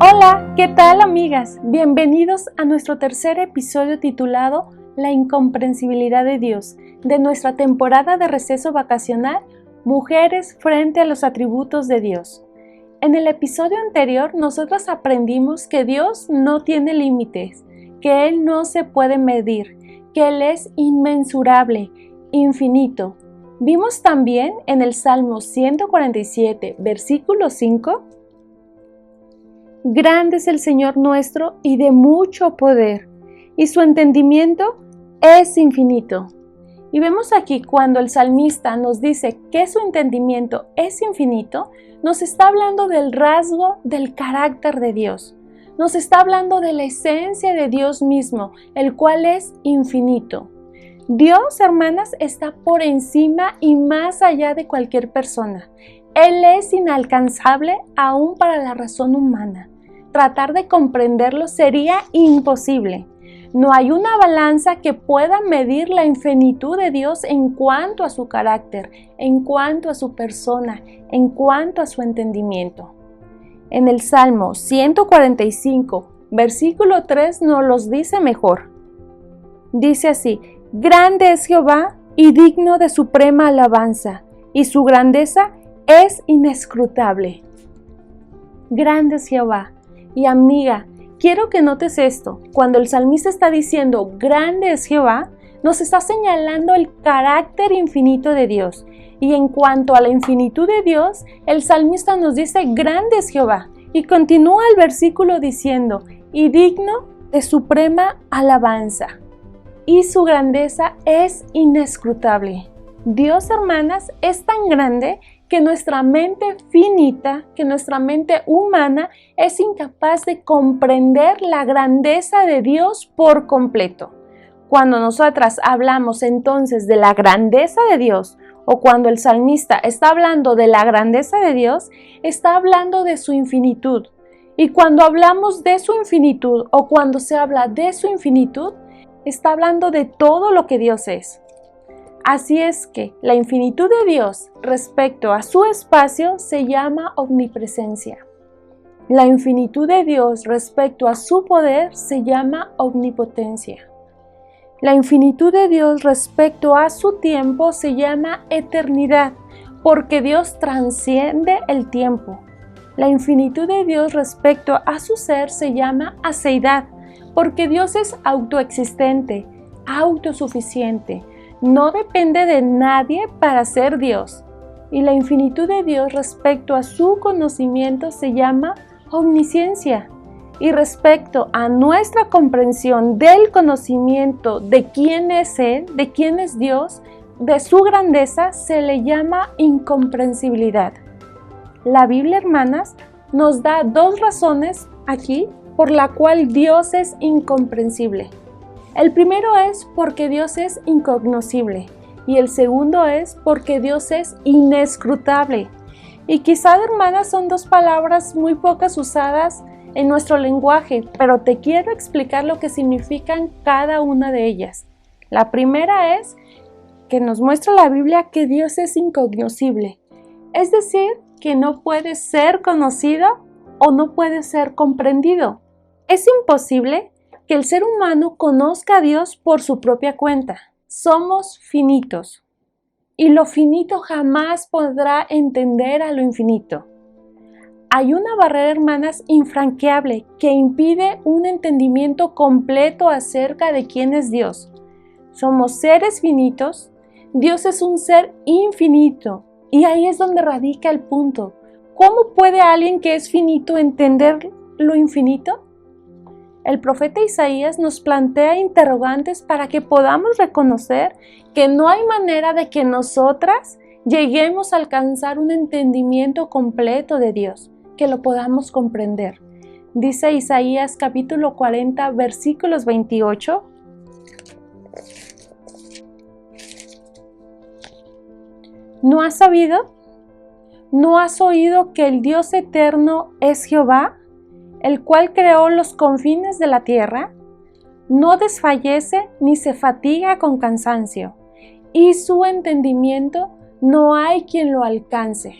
Hola, ¿qué tal amigas? Bienvenidos a nuestro tercer episodio titulado La incomprensibilidad de Dios, de nuestra temporada de receso vacacional, Mujeres frente a los atributos de Dios. En el episodio anterior, nosotros aprendimos que Dios no tiene límites, que Él no se puede medir, que Él es inmensurable, infinito. Vimos también en el Salmo 147, versículo 5, Grande es el Señor nuestro y de mucho poder, y su entendimiento es infinito. Y vemos aquí cuando el salmista nos dice que su entendimiento es infinito, nos está hablando del rasgo del carácter de Dios. Nos está hablando de la esencia de Dios mismo, el cual es infinito. Dios, hermanas, está por encima y más allá de cualquier persona. Él es inalcanzable aún para la razón humana. Tratar de comprenderlo sería imposible. No hay una balanza que pueda medir la infinitud de Dios en cuanto a su carácter, en cuanto a su persona, en cuanto a su entendimiento. En el Salmo 145, versículo 3 nos los dice mejor. Dice así: Grande es Jehová y digno de suprema alabanza, y su grandeza es inescrutable. Grande es Jehová. Y amiga, quiero que notes esto. Cuando el salmista está diciendo grande es Jehová, nos está señalando el carácter infinito de Dios. Y en cuanto a la infinitud de Dios, el salmista nos dice grande es Jehová. Y continúa el versículo diciendo, y digno de suprema alabanza. Y su grandeza es inescrutable. Dios, hermanas, es tan grande que nuestra mente finita, que nuestra mente humana es incapaz de comprender la grandeza de Dios por completo. Cuando nosotras hablamos entonces de la grandeza de Dios, o cuando el salmista está hablando de la grandeza de Dios, está hablando de su infinitud. Y cuando hablamos de su infinitud, o cuando se habla de su infinitud, está hablando de todo lo que Dios es. Así es que la infinitud de Dios respecto a su espacio se llama omnipresencia. La infinitud de Dios respecto a su poder se llama omnipotencia. La infinitud de Dios respecto a su tiempo se llama eternidad, porque Dios trasciende el tiempo. La infinitud de Dios respecto a su ser se llama aceidad, porque Dios es autoexistente, autosuficiente. No depende de nadie para ser Dios. Y la infinitud de Dios respecto a su conocimiento se llama omnisciencia. Y respecto a nuestra comprensión del conocimiento de quién es Él, de quién es Dios, de su grandeza, se le llama incomprensibilidad. La Biblia, hermanas, nos da dos razones aquí por la cual Dios es incomprensible. El primero es porque Dios es incognoscible y el segundo es porque Dios es inescrutable. Y quizá, hermanas, son dos palabras muy pocas usadas en nuestro lenguaje, pero te quiero explicar lo que significan cada una de ellas. La primera es que nos muestra la Biblia que Dios es incognoscible, es decir, que no puede ser conocido o no puede ser comprendido. Es imposible que el ser humano conozca a Dios por su propia cuenta. Somos finitos y lo finito jamás podrá entender a lo infinito. Hay una barrera, hermanas, infranqueable que impide un entendimiento completo acerca de quién es Dios. Somos seres finitos, Dios es un ser infinito y ahí es donde radica el punto. ¿Cómo puede alguien que es finito entender lo infinito? El profeta Isaías nos plantea interrogantes para que podamos reconocer que no hay manera de que nosotras lleguemos a alcanzar un entendimiento completo de Dios, que lo podamos comprender. Dice Isaías capítulo 40, versículos 28. ¿No has sabido? ¿No has oído que el Dios eterno es Jehová, el cual creó los confines de la tierra? No desfallece ni se fatiga con cansancio, y su entendimiento no hay quien lo alcance.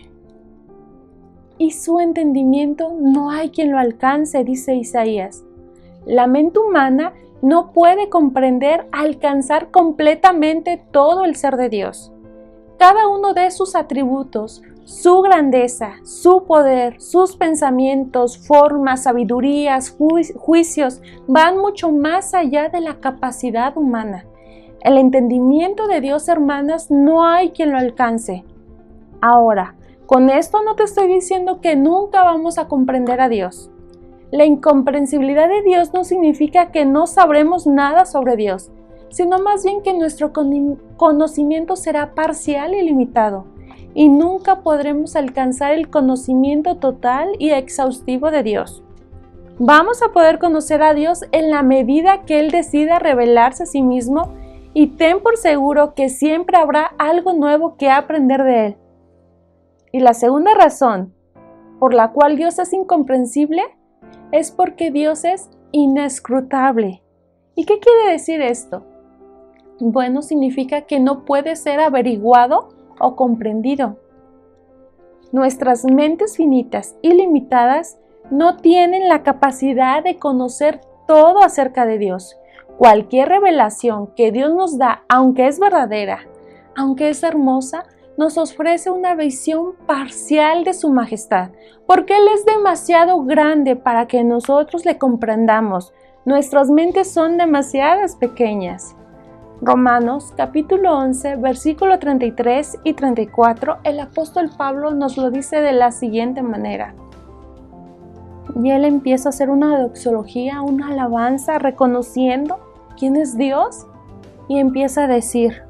y su entendimiento no hay quien lo alcance, dice Isaías. La mente humana no puede comprender, alcanzar completamente todo el ser de Dios. Cada uno de sus atributos, su grandeza, su poder, sus pensamientos, formas, sabidurías, juicios, van mucho más allá de la capacidad humana. El entendimiento de Dios, hermanas, no hay quien lo alcance. Ahora, con esto no te estoy diciendo que nunca vamos a comprender a Dios. La incomprensibilidad de Dios no significa que no sabremos nada sobre Dios, sino más bien que nuestro conocimiento será parcial y limitado, y nunca podremos alcanzar el conocimiento total y exhaustivo de Dios. Vamos a poder conocer a Dios en la medida que Él decida revelarse a sí mismo, y ten por seguro que siempre habrá algo nuevo que aprender de Él. Y la segunda razón por la cual Dios es incomprensible es porque Dios es inescrutable. ¿Y qué quiere decir esto? Bueno, significa que no puede ser averiguado o comprendido. Nuestras mentes finitas y limitadas no tienen la capacidad de conocer todo acerca de Dios. Cualquier revelación que Dios nos da, aunque es verdadera, aunque es hermosa, nos ofrece una visión parcial de su majestad, porque Él es demasiado grande para que nosotros le comprendamos. Nuestras mentes son demasiadas pequeñas. Romanos capítulo 11, versículo 33 y 34, el apóstol Pablo nos lo dice de la siguiente manera. Y él empieza a hacer una doxología, una alabanza, reconociendo quién es Dios, y empieza a decir: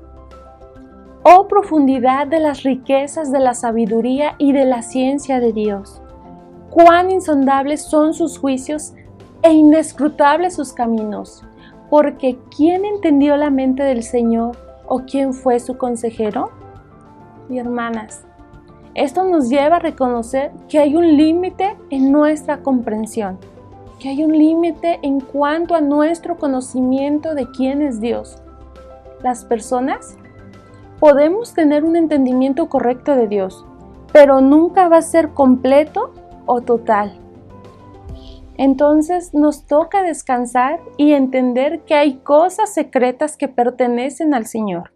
oh profundidad de las riquezas de la sabiduría y de la ciencia de Dios, cuán insondables son sus juicios e inescrutables sus caminos. Porque ¿quién entendió la mente del Señor o quién fue su consejero? Y hermanas, esto nos lleva a reconocer que hay un límite en nuestra comprensión, que hay un límite en cuanto a nuestro conocimiento de quién es Dios. Las personas podemos tener un entendimiento correcto de Dios, pero nunca va a ser completo o total. Entonces nos toca descansar y entender que hay cosas secretas que pertenecen al Señor.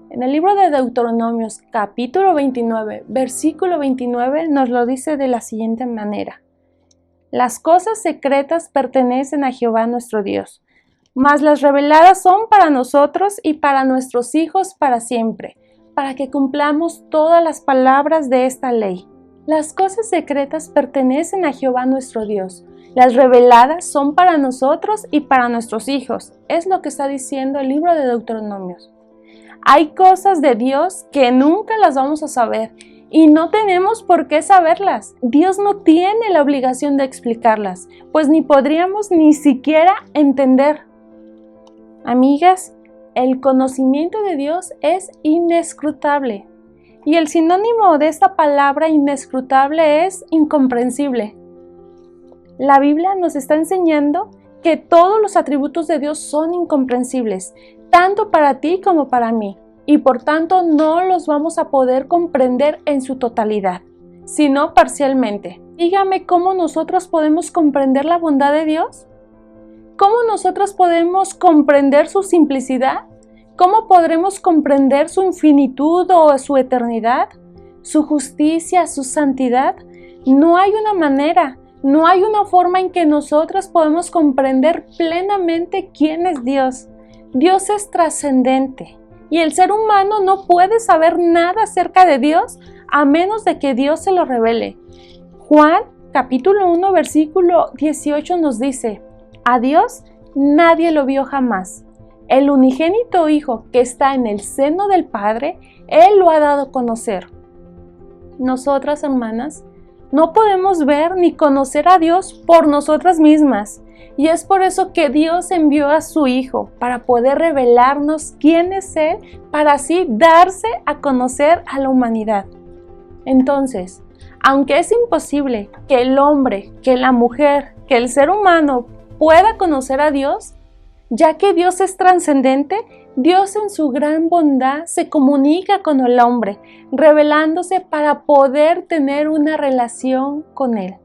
En el libro de Deuteronomios, capítulo 29, versículo 29, nos lo dice de la siguiente manera: las cosas secretas pertenecen a Jehová nuestro Dios, mas las reveladas son para nosotros y para nuestros hijos para siempre, para que cumplamos todas las palabras de esta ley. Las cosas secretas pertenecen a Jehová nuestro Dios. Las reveladas son para nosotros y para nuestros hijos. Es lo que está diciendo el libro de Deuteronomios. Hay cosas de Dios que nunca las vamos a saber y no tenemos por qué saberlas. Dios no tiene la obligación de explicarlas, pues ni podríamos ni siquiera entender. Amigas, el conocimiento de Dios es inescrutable. Y el sinónimo de esta palabra inescrutable es incomprensible. La Biblia nos está enseñando que todos los atributos de Dios son incomprensibles, tanto para ti como para mí, y por tanto no los vamos a poder comprender en su totalidad, sino parcialmente. Dígame cómo nosotros podemos comprender la bondad de Dios, cómo nosotros podemos comprender su simplicidad, cómo podremos comprender su infinitud o su eternidad, su justicia, su santidad. No hay una manera. No hay una forma en que nosotros podemos comprender plenamente quién es Dios. Dios es trascendente y el ser humano no puede saber nada acerca de Dios a menos de que Dios se lo revele. Juan capítulo 1 versículo 18 nos dice: a Dios nadie lo vio jamás. El unigénito Hijo que está en el seno del Padre, Él lo ha dado a conocer. Nosotras, hermanas, no podemos ver ni conocer a Dios por nosotras mismas, y es por eso que Dios envió a su Hijo, para poder revelarnos quién es Él, para así darse a conocer a la humanidad. Entonces, aunque es imposible que el hombre, que la mujer, que el ser humano pueda conocer a Dios, ya que Dios es trascendente, Dios en su gran bondad se comunica con el hombre, revelándose para poder tener una relación con Él.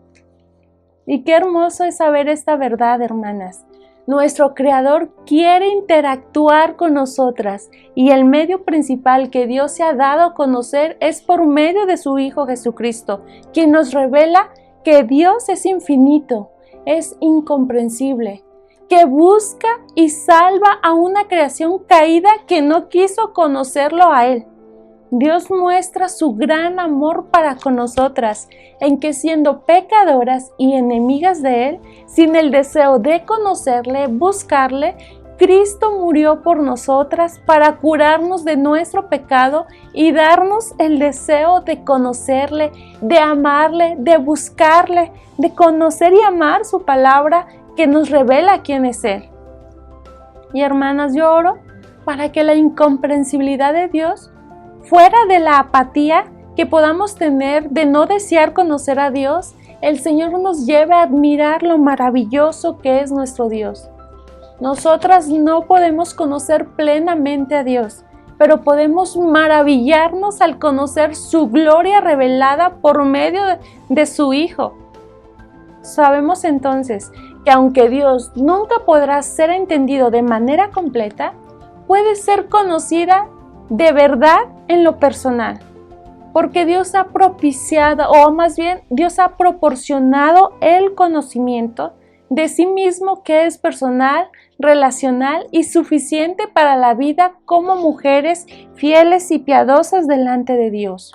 Y qué hermoso es saber esta verdad, hermanas. Nuestro Creador quiere interactuar con nosotras y el medio principal que Dios se ha dado a conocer es por medio de su Hijo Jesucristo, quien nos revela que Dios es infinito, es incomprensible, que busca y salva a una creación caída que no quiso conocerlo a Él. Dios muestra su gran amor para con nosotras, en que siendo pecadoras y enemigas de Él, sin el deseo de conocerle, buscarle, Cristo murió por nosotras para curarnos de nuestro pecado y darnos el deseo de conocerle, de amarle, de buscarle, de conocer y amar su palabra que nos revela quién es Él. Y hermanas, yo oro para que la incomprensibilidad de Dios, fuera de la apatía que podamos tener de no desear conocer a Dios, el Señor nos lleve a admirar lo maravilloso que es nuestro Dios. Nosotras no podemos conocer plenamente a Dios, pero podemos maravillarnos al conocer su gloria revelada por medio de su Hijo. Sabemos entonces que aunque Dios nunca podrá ser entendido de manera completa, puede ser conocida de verdad en lo personal, porque Dios ha propiciado, o más bien Dios ha proporcionado el conocimiento de sí mismo que es personal, relacional y suficiente para la vida como mujeres fieles y piadosas delante de Dios.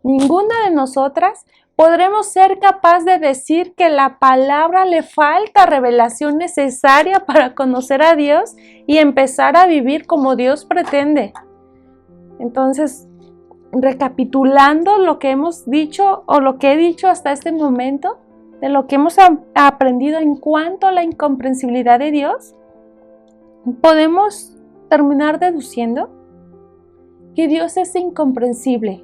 Ninguna de nosotras podremos ser capaz de decir que la palabra le falta revelación necesaria para conocer a Dios y empezar a vivir como Dios pretende. Entonces, recapitulando lo que hemos dicho o lo que he dicho hasta este momento, de lo que hemos aprendido en cuanto a la incomprensibilidad de Dios, podemos terminar deduciendo que Dios es incomprensible,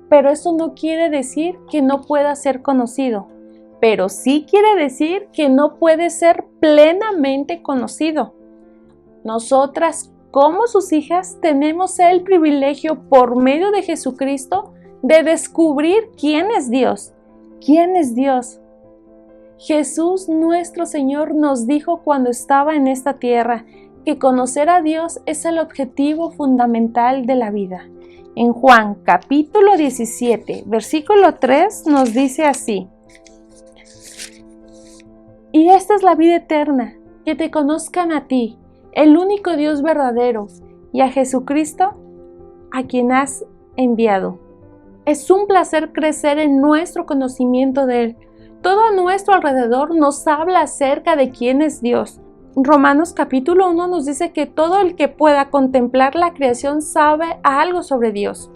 pero eso no quiere decir que no pueda ser conocido, pero sí quiere decir que no puede ser plenamente conocido. Nosotras, como sus hijas, tenemos el privilegio por medio de Jesucristo de descubrir quién es Dios. ¿Quién es Dios? Jesús nuestro Señor nos dijo cuando estaba en esta tierra que conocer a Dios es el objetivo fundamental de la vida. En Juan capítulo 17, versículo 3 nos dice así: y esta es la vida eterna, que te conozcan a ti, el único Dios verdadero, y a Jesucristo, a quien has enviado. Es un placer crecer en nuestro conocimiento de Él. Todo a nuestro alrededor nos habla acerca de quién es Dios. Romanos capítulo 1 nos dice que todo el que pueda contemplar la creación sabe algo sobre Dios.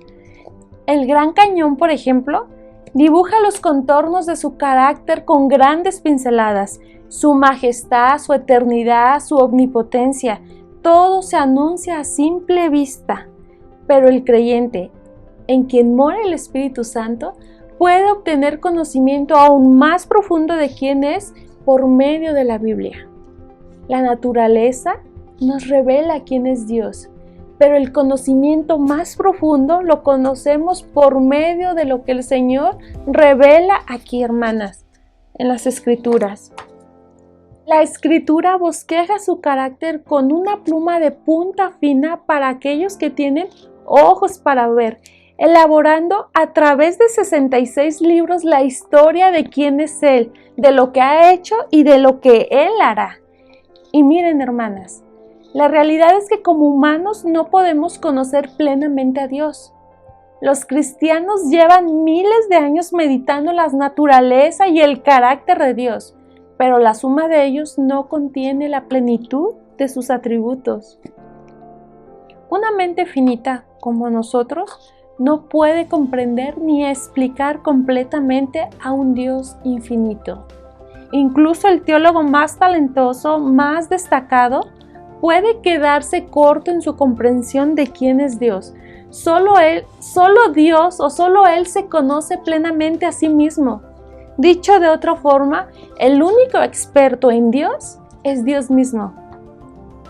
El Gran Cañón, por ejemplo, dibuja los contornos de su carácter con grandes pinceladas. Su majestad, su eternidad, su omnipotencia, todo se anuncia a simple vista. Pero el creyente, en quien mora el Espíritu Santo, puede obtener conocimiento aún más profundo de quién es por medio de la Biblia. La naturaleza nos revela quién es Dios, pero el conocimiento más profundo lo conocemos por medio de lo que el Señor revela aquí, hermanas, en las Escrituras. La Escritura bosqueja su carácter con una pluma de punta fina para aquellos que tienen ojos para ver, elaborando a través de 66 libros la historia de quién es Él, de lo que ha hecho y de lo que Él hará. Y miren, hermanas, la realidad es que como humanos no podemos conocer plenamente a Dios. Los cristianos llevan miles de años meditando la naturaleza y el carácter de Dios, pero la suma de ellos no contiene la plenitud de sus atributos. Una mente finita como nosotros no puede comprender ni explicar completamente a un Dios infinito. Incluso el teólogo más talentoso, más destacado, puede quedarse corto en su comprensión de quién es Dios. Solo Dios o solo Él se conoce plenamente a sí mismo. Dicho de otra forma, el único experto en Dios es Dios mismo.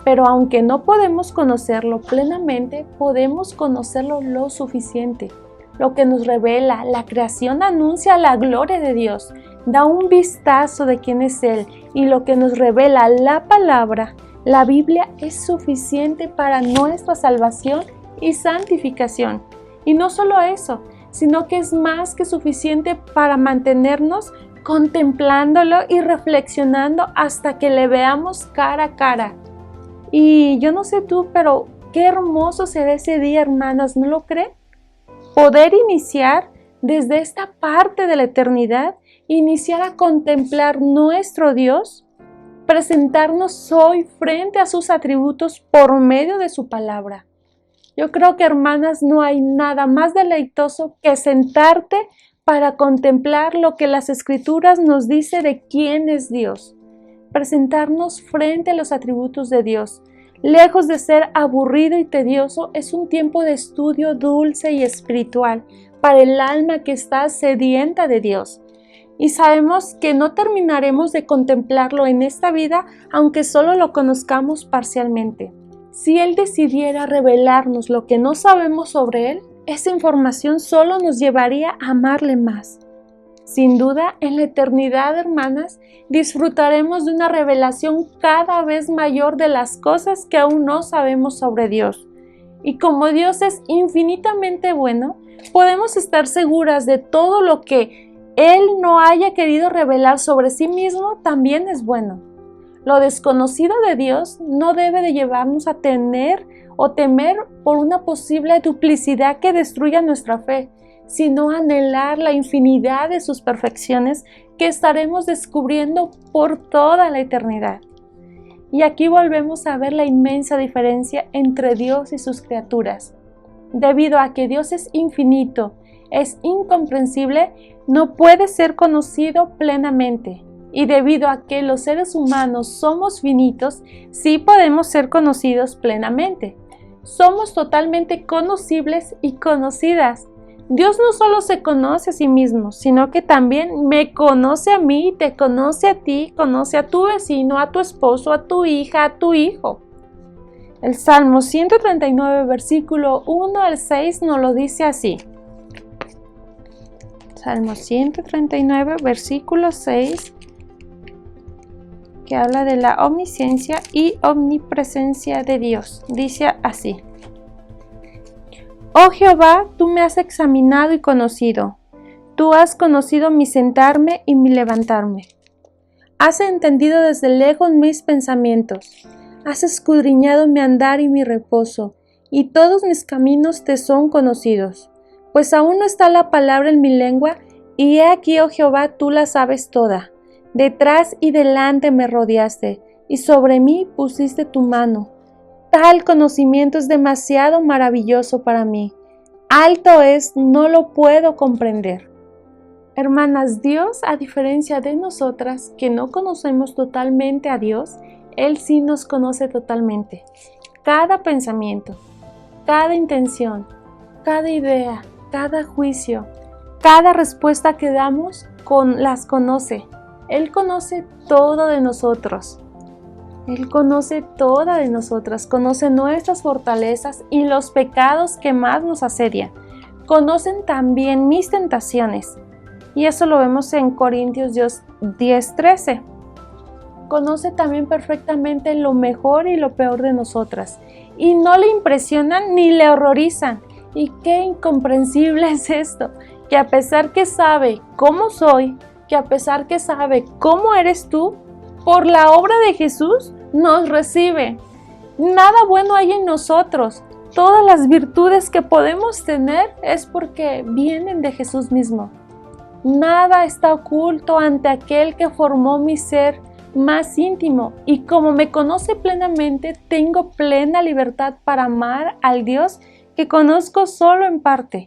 Pero aunque no podemos conocerlo plenamente, podemos conocerlo lo suficiente. Lo que nos revela, la creación anuncia la gloria de Dios, da un vistazo de quién es Él, y lo que nos revela la palabra, la Biblia, es suficiente para nuestra salvación y santificación. Y no solo eso, sino que es más que suficiente para mantenernos contemplándolo y reflexionando hasta que le veamos cara a cara. Y yo no sé tú, pero qué hermoso será ese día, hermanas, ¿no lo creen? Poder iniciar desde esta parte de la eternidad, iniciar a contemplar nuestro Dios, presentarnos hoy frente a sus atributos por medio de su palabra. Yo creo que, hermanas, no hay nada más deleitoso que sentarte para contemplar lo que las Escrituras nos dice de quién es Dios. Presentarnos frente a los atributos de Dios. Lejos de ser aburrido y tedioso, es un tiempo de estudio dulce y espiritual para el alma que está sedienta de Dios. Y sabemos que no terminaremos de contemplarlo en esta vida, aunque solo lo conozcamos parcialmente. Si Él decidiera revelarnos lo que no sabemos sobre Él, esa información solo nos llevaría a amarle más. Sin duda, en la eternidad, hermanas, disfrutaremos de una revelación cada vez mayor de las cosas que aún no sabemos sobre Dios. Y como Dios es infinitamente bueno, podemos estar seguras de todo lo que Él no haya querido revelar sobre sí mismo también es bueno. Lo desconocido de Dios no debe de llevarnos a tener o temer por una posible duplicidad que destruya nuestra fe, sino anhelar la infinidad de sus perfecciones que estaremos descubriendo por toda la eternidad. Y aquí volvemos a ver la inmensa diferencia entre Dios y sus criaturas. Debido a que Dios es infinito, es incomprensible, no puede ser conocido plenamente. Y debido a que los seres humanos somos finitos, sí podemos ser conocidos plenamente. Somos totalmente conocibles y conocidas. Dios no solo se conoce a sí mismo, sino que también me conoce a mí, te conoce a ti, conoce a tu vecino, a tu esposo, a tu hija, a tu hijo. El Salmo 139, versículo 1 al 6 nos lo dice así. Salmo 139, versículo 6, que habla de la omnisciencia y omnipresencia de Dios. Dice así: Oh Jehová, tú me has examinado y conocido. Tú has conocido mi sentarme y mi levantarme. Has entendido desde lejos mis pensamientos. Has escudriñado mi andar y mi reposo, y todos mis caminos te son conocidos. Pues aún no está la palabra en mi lengua, y he aquí, oh Jehová, tú la sabes toda. Detrás y delante me rodeaste, y sobre mí pusiste tu mano. Tal conocimiento es demasiado maravilloso para mí. Alto es, no lo puedo comprender. Hermanas, Dios, a diferencia de nosotras, que no conocemos totalmente a Dios, Él sí nos conoce totalmente. Cada pensamiento, cada intención, cada idea, cada juicio, cada respuesta que damos, las conoce. Él conoce todo de nosotros. Él conoce toda de nosotras, conoce nuestras fortalezas y los pecados que más nos asedian. Conocen también mis tentaciones. Y eso lo vemos en Corintios 10:13. Conoce también perfectamente lo mejor y lo peor de nosotras. Y no le impresionan ni le horrorizan. Y qué incomprensible es esto, que a pesar que sabe cómo soy, que a pesar que sabe cómo eres tú, por la obra de Jesús nos recibe. Nada bueno hay en nosotros. Todas las virtudes que podemos tener es porque vienen de Jesús mismo. Nada está oculto ante aquel que formó mi ser más íntimo, y como me conoce plenamente, tengo plena libertad para amar al Dios que conozco solo en parte.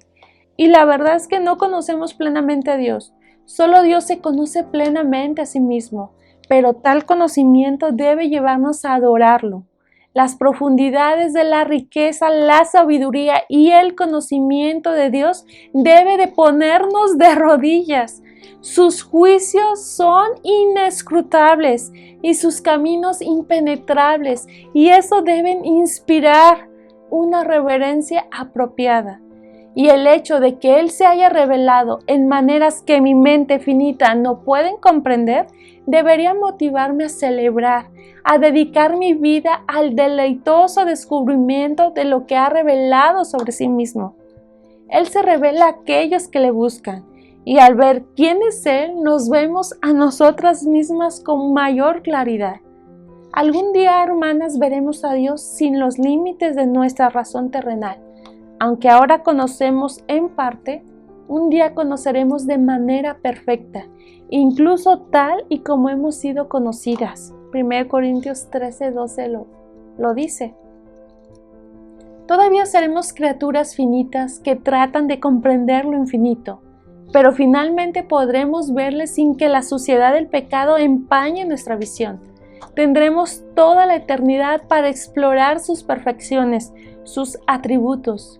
Y la verdad es que no conocemos plenamente a Dios. Solo Dios se conoce plenamente a sí mismo, pero tal conocimiento debe llevarnos a adorarlo. Las profundidades de la riqueza, la sabiduría y el conocimiento de Dios debe de ponernos de rodillas. Sus juicios son inescrutables y sus caminos impenetrables, y eso deben inspirar una reverencia apropiada. Y el hecho de que Él se haya revelado en maneras que mi mente finita no pueden comprender, debería motivarme a celebrar, a dedicar mi vida al deleitoso descubrimiento de lo que ha revelado sobre sí mismo. Él se revela a aquellos que le buscan, y al ver quién es Él, nos vemos a nosotras mismas con mayor claridad. Algún día, hermanas, veremos a Dios sin los límites de nuestra razón terrenal. Aunque ahora conocemos en parte, un día conoceremos de manera perfecta, incluso tal y como hemos sido conocidas. 1 Corintios 13:12 lo dice. Todavía seremos criaturas finitas que tratan de comprender lo infinito, pero finalmente podremos verle sin que la suciedad del pecado empañe nuestra visión. Tendremos toda la eternidad para explorar sus perfecciones, sus atributos.